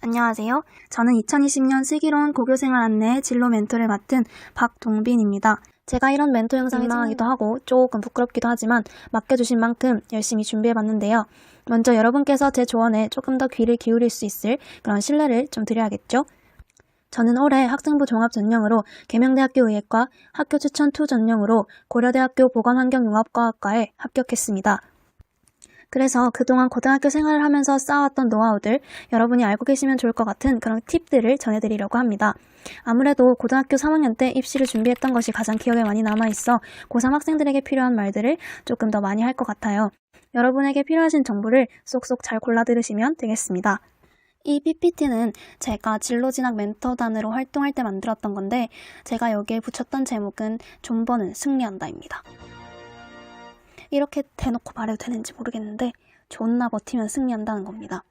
안녕하세요. 저는 2020년 슬기로운 고교생활 안내 진로 멘토를 맡은 박동빈입니다. 제가 이런 멘토 영상이 민망하기도 하고 조금 부끄럽기도 하지만 맡겨주신 만큼 열심히 준비해봤는데요. 먼저 여러분께서 제 조언에 조금 더 귀를 기울일 수 있을 그런 신뢰를 좀 드려야겠죠? 저는 올해 학생부 종합 전형으로 계명대학교 의예과, 학교 추천 2 전형으로 고려대학교 보건환경융합과학과에 합격했습니다. 그래서 그동안 고등학교 생활을 하면서 쌓아왔던 노하우들, 여러분이 알고 계시면 좋을 것 같은 그런 팁들을 전해드리려고 합니다. 아무래도 고등학교 3학년 때 입시를 준비했던 것이 가장 기억에 많이 남아있어 고3 학생들에게 필요한 말들을 조금 더 많이 할 것 같아요. 여러분에게 필요하신 정보를 쏙쏙 잘 골라 들으시면 되겠습니다. 이 PPT는 제가 진로진학 멘토단으로 활동할 때 만들었던 건데 제가 여기에 붙였던 제목은 존버는 승리한다입니다. 이렇게 대놓고 말해도 되는지 모르겠는데 존나 버티면 승리한다는 겁니다.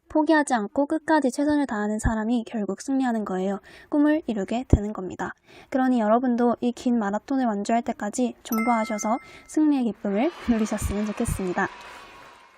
포기하지 않고 끝까지 최선을 다하는 사람이 결국 승리하는 거예요. 꿈을 이루게 되는 겁니다. 그러니 여러분도 이 긴 마라톤을 완주할 때까지 존버하셔서 승리의 기쁨을 누리셨으면 좋겠습니다.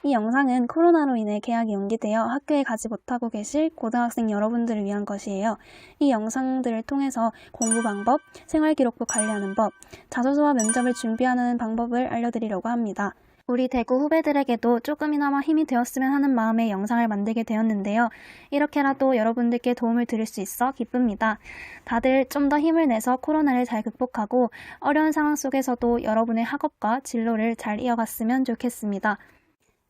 이 영상은 코로나로 인해 개학이 연기되어 학교에 가지 못하고 계실 고등학생 여러분들을 위한 것이에요. 이 영상들을 통해서 공부 방법, 생활기록부 관리하는 법, 자소서와 면접을 준비하는 방법을 알려드리려고 합니다. 우리 대구 후배들에게도 조금이나마 힘이 되었으면 하는 마음에 영상을 만들게 되었는데요. 이렇게라도 여러분들께 도움을 드릴 수 있어 기쁩니다. 다들 좀 더 힘을 내서 코로나를 잘 극복하고 어려운 상황 속에서도 여러분의 학업과 진로를 잘 이어갔으면 좋겠습니다.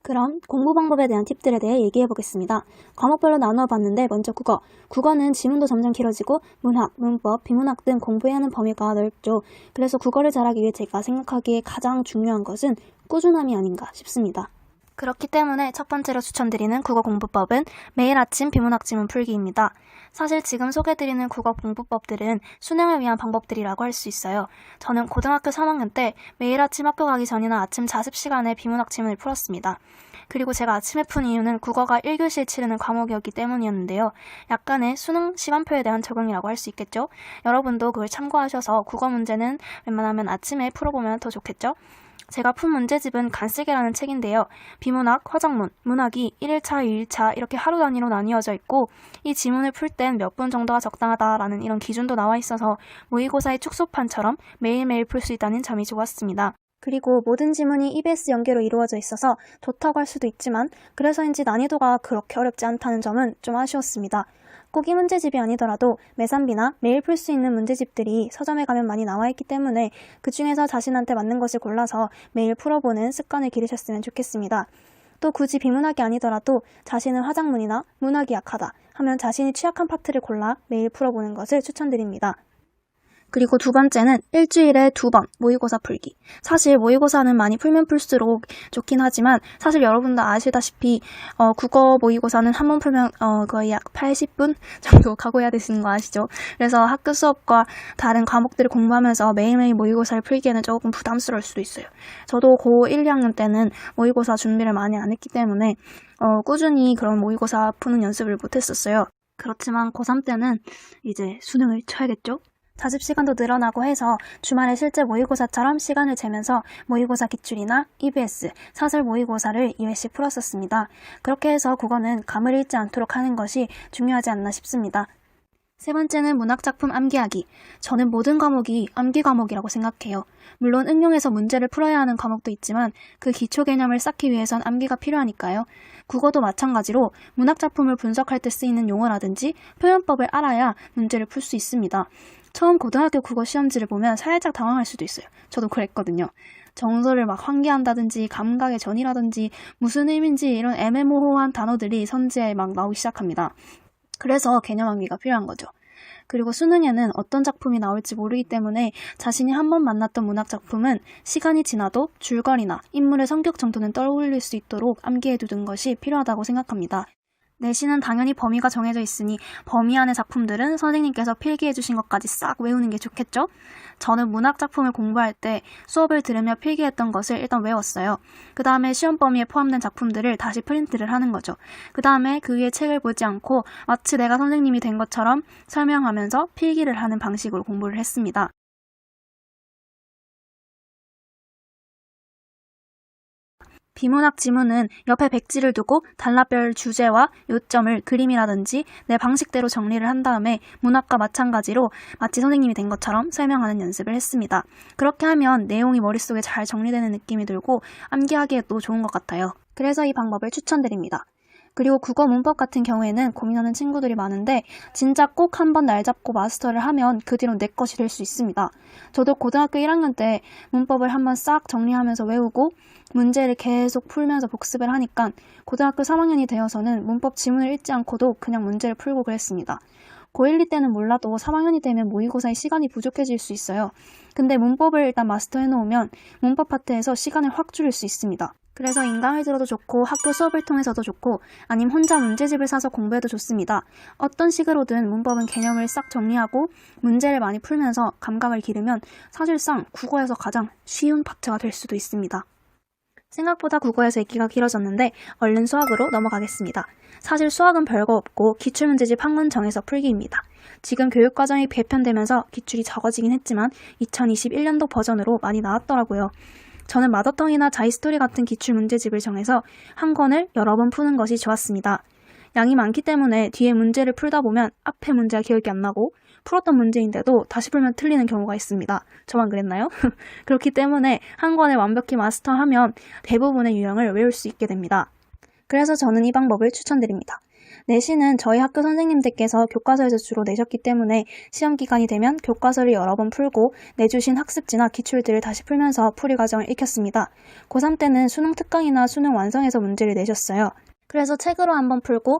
그럼 공부 방법에 대한 팁들에 대해 얘기해 보겠습니다. 과목별로 나누어 봤는데 먼저 국어. 국어는 지문도 점점 길어지고 문학, 문법, 비문학 등 공부해야 하는 범위가 넓죠. 그래서 국어를 잘하기 위해 제가 생각하기에 가장 중요한 것은 꾸준함이 아닌가 싶습니다. 그렇기 때문에 첫 번째로 추천드리는 국어 공부법은 매일 아침 비문학 지문 풀기입니다. 사실 지금 소개드리는 국어 공부법들은 수능을 위한 방법들이라고 할 수 있어요. 저는 고등학교 3학년 때 매일 아침 학교 가기 전이나 아침 자습 시간에 비문학 지문을 풀었습니다. 그리고 제가 아침에 푼 이유는 국어가 1교시에 치르는 과목이었기 때문이었는데요. 약간의 수능 시간표에 대한 적용이라고 할 수 있겠죠? 여러분도 그걸 참고하셔서 국어 문제는 웬만하면 아침에 풀어보면 더 좋겠죠? 제가 푼 문제집은 간쓰개라는 책인데요. 비문학, 화작문, 문학이 1일차, 2일차 이렇게 하루 단위로 나뉘어져 있고 이 지문을 풀 땐 몇 분 정도가 적당하다라는 이런 기준도 나와 있어서 모의고사의 축소판처럼 매일매일 풀 수 있다는 점이 좋았습니다. 그리고 모든 지문이 EBS 연계로 이루어져 있어서 좋다고 할 수도 있지만 그래서인지 난이도가 그렇게 어렵지 않다는 점은 좀 아쉬웠습니다. 꼭 이 문제집이 아니더라도 매산비나 매일 풀 수 있는 문제집들이 서점에 가면 많이 나와 있기 때문에 그 중에서 자신한테 맞는 것을 골라서 매일 풀어보는 습관을 기르셨으면 좋겠습니다. 또 굳이 비문학이 아니더라도 자신은 화작문이나 문학이 약하다 하면 자신이 취약한 파트를 골라 매일 풀어보는 것을 추천드립니다. 그리고 두 번째는 일주일에 2번 모의고사 풀기. 사실 모의고사는 많이 풀면 풀수록 좋긴 하지만 사실 여러분도 아시다시피 국어 모의고사는 한 번 풀면 거의 약 80분 정도 각오해야 되시는 거 아시죠? 그래서 학교 수업과 다른 과목들을 공부하면서 매일매일 모의고사를 풀기에는 조금 부담스러울 수도 있어요. 저도 고1, 2학년 때는 모의고사 준비를 많이 안 했기 때문에 꾸준히 그런 모의고사 푸는 연습을 못했었어요. 그렇지만 고3 때는 이제 수능을 쳐야겠죠? 자습 시간도 늘어나고 해서 주말에 실제 모의고사처럼 시간을 재면서 모의고사 기출이나 EBS, 사설 모의고사를 2회씩 풀었었습니다. 그렇게 해서 국어는 감을 잃지 않도록 하는 것이 중요하지 않나 싶습니다. 세 번째는 문학작품 암기하기. 저는 모든 과목이 암기 과목이라고 생각해요. 물론 응용해서 문제를 풀어야 하는 과목도 있지만 그 기초 개념을 쌓기 위해선 암기가 필요하니까요. 국어도 마찬가지로 문학작품을 분석할 때 쓰이는 용어라든지 표현법을 알아야 문제를 풀 수 있습니다. 처음 고등학교 국어 시험지를 보면 살짝 당황할 수도 있어요. 저도 그랬거든요. 정서를 막 환기한다든지 감각의 전이라든지 무슨 의미인지 이런 애매모호한 단어들이 선지에 막 나오기 시작합니다. 그래서 개념 암기가 필요한 거죠. 그리고 수능에는 어떤 작품이 나올지 모르기 때문에 자신이 한 번 만났던 문학 작품은 시간이 지나도 줄거리나 인물의 성격 정도는 떠올릴 수 있도록 암기해두는 것이 필요하다고 생각합니다. 내신은 당연히 범위가 정해져 있으니 범위 안의 작품들은 선생님께서 필기해주신 것까지 싹 외우는 게 좋겠죠? 저는 문학 작품을 공부할 때 수업을 들으며 필기했던 것을 일단 외웠어요. 그 다음에 시험 범위에 포함된 작품들을 다시 프린트를 하는 거죠. 그 다음에 그 위에 책을 보지 않고 마치 내가 선생님이 된 것처럼 설명하면서 필기를 하는 방식으로 공부를 했습니다. 비문학 지문은 옆에 백지를 두고 단락별 주제와 요점을 그림이라든지 내 방식대로 정리를 한 다음에 문학과 마찬가지로 마치 선생님이 된 것처럼 설명하는 연습을 했습니다. 그렇게 하면 내용이 머릿속에 잘 정리되는 느낌이 들고 암기하기에도 좋은 것 같아요. 그래서 이 방법을 추천드립니다. 그리고 국어 문법 같은 경우에는 고민하는 친구들이 많은데 진짜 꼭 한번 날 잡고 마스터를 하면 그 뒤로 내 것이 될 수 있습니다. 저도 고등학교 1학년 때 문법을 한번 싹 정리하면서 외우고 문제를 계속 풀면서 복습을 하니까 고등학교 3학년이 되어서는 문법 지문을 읽지 않고도 그냥 문제를 풀고 그랬습니다. 고1, 2 때는 몰라도 3학년이 되면 모의고사에 시간이 부족해질 수 있어요. 근데 문법을 일단 마스터해 놓으면 문법 파트에서 시간을 확 줄일 수 있습니다. 그래서 인강을 들어도 좋고 학교 수업을 통해서도 좋고 아님 혼자 문제집을 사서 공부해도 좋습니다. 어떤 식으로든 문법은 개념을 싹 정리하고 문제를 많이 풀면서 감각을 기르면 사실상 국어에서 가장 쉬운 파트가 될 수도 있습니다. 생각보다 국어에서 읽기가 길어졌는데 얼른 수학으로 넘어가겠습니다. 사실 수학은 별거 없고 기출문제집 한 권 정해서 풀기입니다. 지금 교육과정이 개편되면서 기출이 적어지긴 했지만 2021년도 버전으로 많이 나왔더라고요. 저는 마더텅이나 자이스토리 같은 기출문제집을 정해서 한 권을 여러 번 푸는 것이 좋았습니다. 양이 많기 때문에 뒤에 문제를 풀다 보면 앞에 문제가 기억이 안 나고 풀었던 문제인데도 다시 풀면 틀리는 경우가 있습니다. 저만 그랬나요? 그렇기 때문에 한 권을 완벽히 마스터하면 대부분의 유형을 외울 수 있게 됩니다. 그래서 저는 이 방법을 추천드립니다. 내신은 저희 학교 선생님들께서 교과서에서 주로 내셨기 때문에 시험 기간이 되면 교과서를 여러 번 풀고 내주신 학습지나 기출들을 다시 풀면서 풀이 과정을 익혔습니다. 고3 때는 수능 특강이나 수능 완성에서 문제를 내셨어요. 그래서 책으로 한번 풀고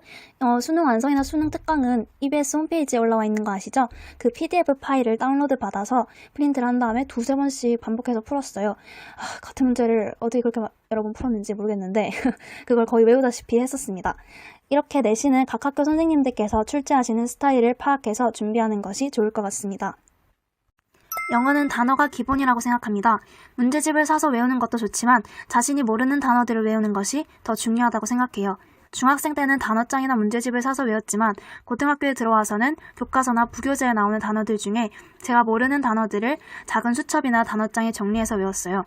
수능 완성이나 수능 특강은 EBS 홈페이지에 올라와 있는 거 아시죠? 그 PDF 파일을 다운로드 받아서 프린트를 한 다음에 두세 번씩 반복해서 풀었어요. 같은 문제를 어떻게 그렇게 여러 번 풀었는지 모르겠는데 그걸 거의 외우다시피 했었습니다. 이렇게 내신은 각 학교 선생님들께서 출제하시는 스타일을 파악해서 준비하는 것이 좋을 것 같습니다. 영어는 단어가 기본이라고 생각합니다. 문제집을 사서 외우는 것도 좋지만 자신이 모르는 단어들을 외우는 것이 더 중요하다고 생각해요. 중학생 때는 단어장이나 문제집을 사서 외웠지만 고등학교에 들어와서는 교과서나 부교재에 나오는 단어들 중에 제가 모르는 단어들을 작은 수첩이나 단어장에 정리해서 외웠어요.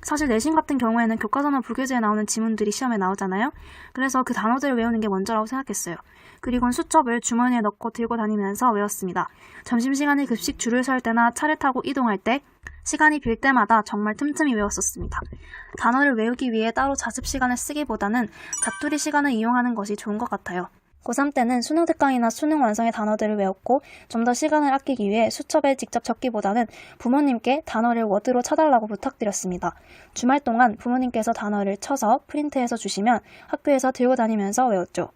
사실 내신 같은 경우에는 교과서나 부교재에 나오는 지문들이 시험에 나오잖아요. 그래서 그 단어들을 외우는 게 먼저라고 생각했어요. 그리고는 수첩을 주머니에 넣고 들고 다니면서 외웠습니다. 점심시간에 급식 줄을 설 때나 차를 타고 이동할 때 시간이 빌 때마다 정말 틈틈이 외웠었습니다. 단어를 외우기 위해 따로 자습 시간을 쓰기보다는 자투리 시간을 이용하는 것이 좋은 것 같아요. 고3 때는 수능 특강이나 수능 완성의 단어들을 외웠고 좀 더 시간을 아끼기 위해 수첩에 직접 적기보다는 부모님께 단어를 워드로 쳐달라고 부탁드렸습니다. 주말 동안 부모님께서 단어를 쳐서 프린트해서 주시면 학교에서 들고 다니면서 외웠죠.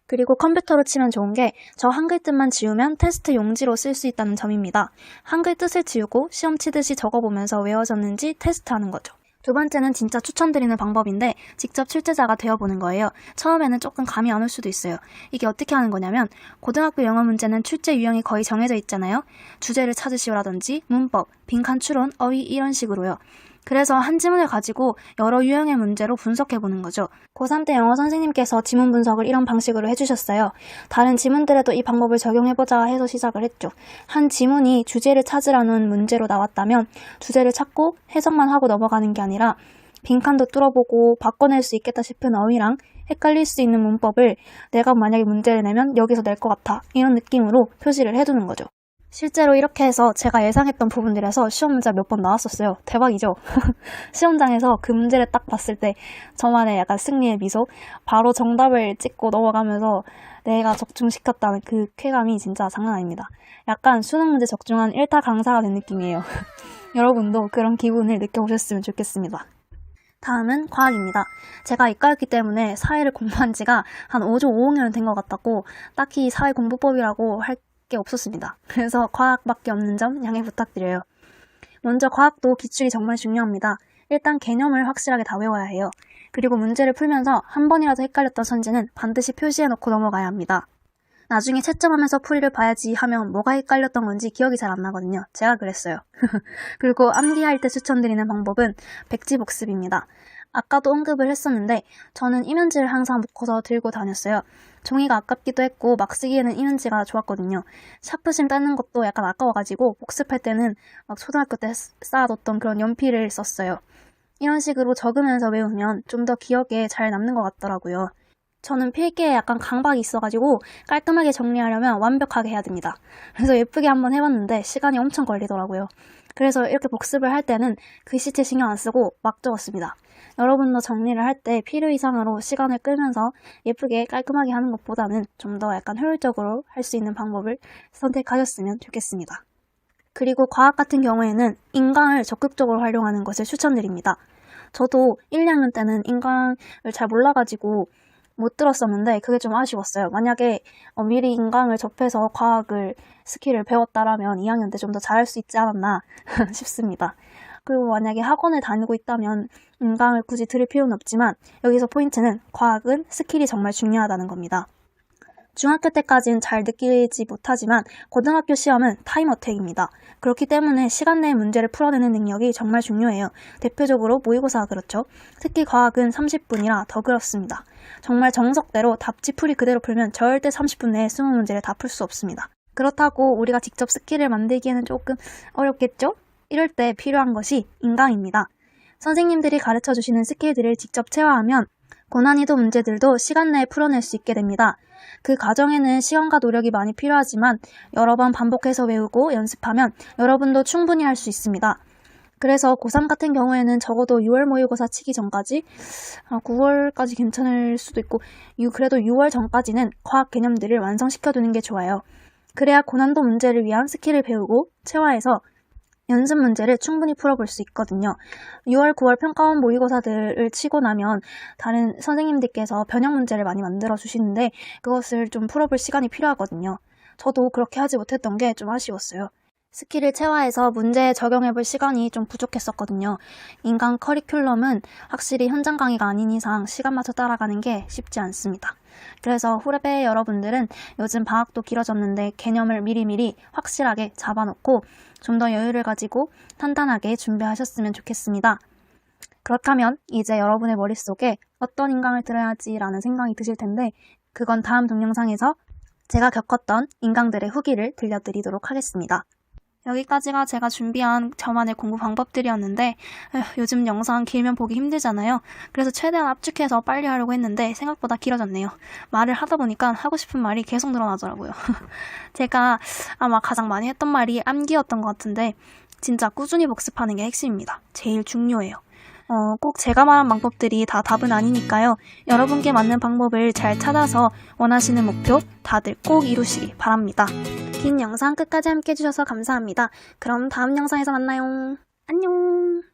그리고 컴퓨터로 치면 좋은 게 저 한글 뜻만 지우면 테스트 용지로 쓸 수 있다는 점입니다. 한글 뜻을 지우고 시험 치듯이 적어보면서 외워졌는지 테스트하는 거죠. 두 번째는 진짜 추천드리는 방법인데 직접 출제자가 되어보는 거예요. 처음에는 조금 감이 안 올 수도 있어요. 이게 어떻게 하는 거냐면 고등학교 영어 문제는 출제 유형이 거의 정해져 있잖아요. 주제를 찾으시오라든지 문법, 빈칸 추론, 어휘 이런 식으로요. 그래서 한 지문을 가지고 여러 유형의 문제로 분석해보는 거죠. 고3 때 영어 선생님께서 지문 분석을 이런 방식으로 해주셨어요. 다른 지문들에도 이 방법을 적용해보자 해서 시작을 했죠. 한 지문이 주제를 찾으라는 문제로 나왔다면 주제를 찾고 해석만 하고 넘어가는 게 아니라 빈칸도 뚫어보고 바꿔낼 수 있겠다 싶은 어휘랑 헷갈릴 수 있는 문법을 내가 만약에 문제를 내면 여기서 낼 것 같아 이런 느낌으로 표시를 해두는 거죠. 실제로 이렇게 해서 제가 예상했던 부분들에서 시험 문제가 몇 번 나왔었어요. 대박이죠? 시험장에서 그 문제를 딱 봤을 때 저만의 약간 승리의 미소, 바로 정답을 찍고 넘어가면서 내가 적중시켰다는 그 쾌감이 진짜 장난 아닙니다. 약간 수능 문제 적중한 1타 강사가 된 느낌이에요. 여러분도 그런 기분을 느껴보셨으면 좋겠습니다. 다음은 과학입니다. 제가 이과였기 때문에 사회를 공부한 지가 한 5조 5억년 된 것 같았고 딱히 사회공부법이라고 할 게 없었습니다. 그래서 과학밖에 없는 점 양해 부탁드려요. 먼저 과학도 기출이 정말 중요합니다. 일단 개념을 확실하게 다 외워야 해요. 그리고 문제를 풀면서 한 번이라도 헷갈렸던 선지는 반드시 표시해놓고 넘어가야 합니다. 나중에 채점하면서 풀이를 봐야지 하면 뭐가 헷갈렸던 건지 기억이 잘 안 나거든요. 제가 그랬어요. 그리고 암기할 때 추천드리는 방법은 백지 복습입니다. 아까도 언급을 했었는데 저는 이면지를 항상 묶어서 들고 다녔어요. 종이가 아깝기도 했고 막 쓰기에는 이면지가 좋았거든요. 샤프심 닦는 것도 약간 아까워가지고 복습할 때는 막 초등학교 때 쌓아뒀던 그런 연필을 썼어요. 이런 식으로 적으면서 외우면 좀 더 기억에 잘 남는 것 같더라고요. 저는 필기에 약간 강박이 있어가지고 깔끔하게 정리하려면 완벽하게 해야 됩니다. 그래서 예쁘게 한번 해봤는데 시간이 엄청 걸리더라고요. 그래서 이렇게 복습을 할 때는 글씨체 신경 안 쓰고 막 적었습니다. 여러분도 정리를 할 때 필요 이상으로 시간을 끌면서 예쁘게 깔끔하게 하는 것보다는 좀 더 약간 효율적으로 할 수 있는 방법을 선택하셨으면 좋겠습니다. 그리고 과학 같은 경우에는 인강을 적극적으로 활용하는 것을 추천드립니다. 저도 1, 2학년 때는 인강을 잘 몰라가지고 못 들었었는데 그게 좀 아쉬웠어요. 만약에 미리 인강을 접해서 과학을 스킬을 배웠다라면 2학년 때 좀 더 잘할 수 있지 않았나 싶습니다. 그리고 만약에 학원을 다니고 있다면 인강을 굳이 들을 필요는 없지만 여기서 포인트는 과학은 스킬이 정말 중요하다는 겁니다. 중학교 때까지는 잘 느끼지 못하지만 고등학교 시험은 타임어택입니다. 그렇기 때문에 시간 내에 문제를 풀어내는 능력이 정말 중요해요. 대표적으로 모의고사가 그렇죠. 특히 과학은 30분이라 더 그렇습니다. 정말 정석대로 답지풀이 그대로 풀면 절대 30분 내에 20문제를 다 풀 수 없습니다. 그렇다고 우리가 직접 스킬을 만들기에는 조금 어렵겠죠? 이럴 때 필요한 것이 인강입니다. 선생님들이 가르쳐주시는 스킬들을 직접 체화하면 고난이도 문제들도 시간 내에 풀어낼 수 있게 됩니다. 그 과정에는 시간과 노력이 많이 필요하지만 여러 번 반복해서 외우고 연습하면 여러분도 충분히 할 수 있습니다. 그래서 고3 같은 경우에는 적어도 6월 모의고사 치기 전까지 9월까지 괜찮을 수도 있고 그래도 6월 전까지는 과학 개념들을 완성시켜두는 게 좋아요. 그래야 고난도 문제를 위한 스킬을 배우고 체화해서 연습 문제를 충분히 풀어볼 수 있거든요. 6월, 9월 평가원 모의고사들을 치고 나면 다른 선생님들께서 변형 문제를 많이 만들어 주시는데 그것을 좀 풀어볼 시간이 필요하거든요. 저도 그렇게 하지 못했던 게 좀 아쉬웠어요. 스킬을 체화해서 문제에 적용해볼 시간이 좀 부족했었거든요. 인간 커리큘럼은 확실히 현장 강의가 아닌 이상 시간 맞춰 따라가는 게 쉽지 않습니다. 그래서 후배 여러분들은 요즘 방학도 길어졌는데 개념을 미리미리 확실하게 잡아놓고 좀 더 여유를 가지고 탄탄하게 준비하셨으면 좋겠습니다. 그렇다면 이제 여러분의 머릿속에 어떤 인강을 들어야지라는 생각이 드실 텐데 그건 다음 동영상에서 제가 겪었던 인강들의 후기를 들려드리도록 하겠습니다. 여기까지가 제가 준비한 저만의 공부 방법들이었는데 요즘 영상 길면 보기 힘들잖아요. 그래서 최대한 압축해서 빨리 하려고 했는데 생각보다 길어졌네요. 말을 하다 보니까 하고 싶은 말이 계속 늘어나더라고요. 제가 아마 가장 많이 했던 말이 암기였던 것 같은데 진짜 꾸준히 복습하는 게 핵심입니다. 제일 중요해요. 꼭 제가 말한 방법들이 다 답은 아니니까요. 여러분께 맞는 방법을 잘 찾아서 원하시는 목표 다들 꼭 이루시기 바랍니다. 긴 영상 끝까지 함께 해주셔서 감사합니다. 그럼 다음 영상에서 만나요. 안녕!